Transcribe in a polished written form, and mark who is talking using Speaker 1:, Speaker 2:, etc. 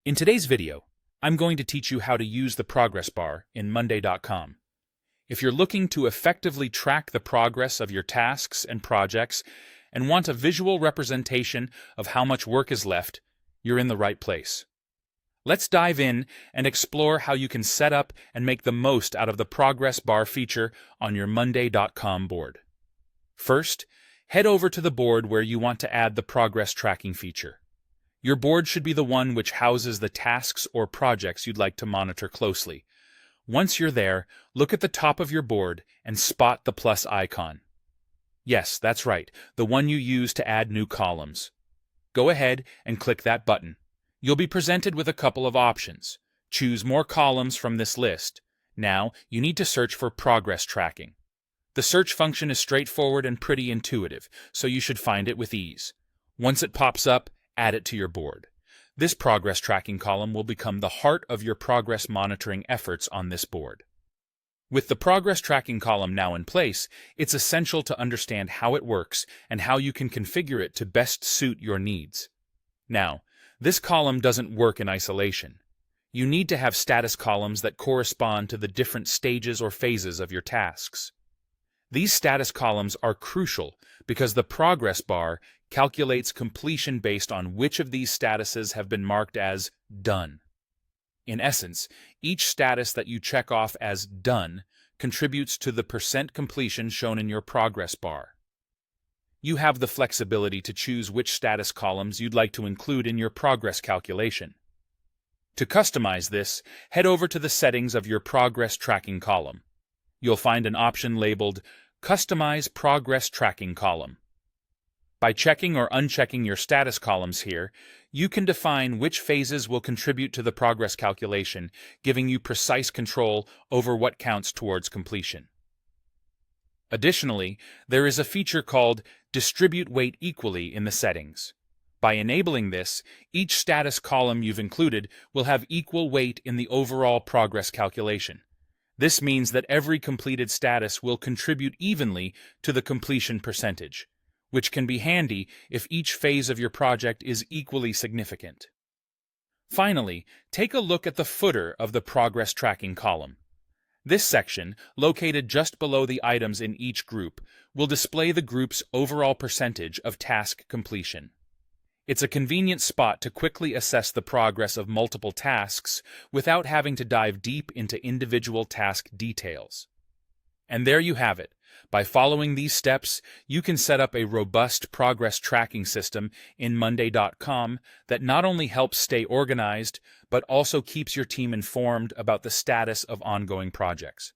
Speaker 1: In today's video, I'm going to teach you how to use the progress bar in Monday.com. If you're looking to effectively track the progress of your tasks and projects and want a visual representation of how much work is left, you're in the right place. Let's dive in and explore how you can set up and make the most out of the progress bar feature on your Monday.com board. First, head over to the board where you want to add the progress tracking feature. Your board should be the one which houses the tasks or projects you'd like to monitor closely. Once you're there, look at the top of your board and spot the plus icon. Yes, that's right, the one you use to add new columns. Go ahead and click that button. You'll be presented with a couple of options. Choose more columns from this list. Now, you need to search for progress tracking. The search function is straightforward and pretty intuitive, so you should find it with ease. Once it pops up, add it to your board. This progress tracking column will become the heart of your progress monitoring efforts on this board. With the progress tracking column now in place, it's essential to understand how it works and how you can configure it to best suit your needs. Now, this column doesn't work in isolation. You need to have status columns that correspond to the different stages or phases of your tasks. These status columns are crucial because the progress bar calculates completion based on which of these statuses have been marked as done. In essence, each status that you check off as done contributes to the percent completion shown in your progress bar. You have the flexibility to choose which status columns you'd like to include in your progress calculation. To customize this, head over to the settings of your progress tracking column. You'll find an option labeled Customize Progress Tracking Column. By checking or unchecking your status columns here, you can define which phases will contribute to the progress calculation, giving you precise control over what counts towards completion. Additionally, there is a feature called Distribute Weight Equally in the settings. By enabling this, each status column you've included will have equal weight in the overall progress calculation. This means that every completed status will contribute evenly to the completion percentage, which can be handy if each phase of your project is equally significant. Finally, take a look at the footer of the progress tracking column. This section, located just below the items in each group, will display the group's overall percentage of task completion. It's a convenient spot to quickly assess the progress of multiple tasks without having to dive deep into individual task details. And there you have it. By following these steps, you can set up a robust progress tracking system in Monday.com that not only helps stay organized, but also keeps your team informed about the status of ongoing projects.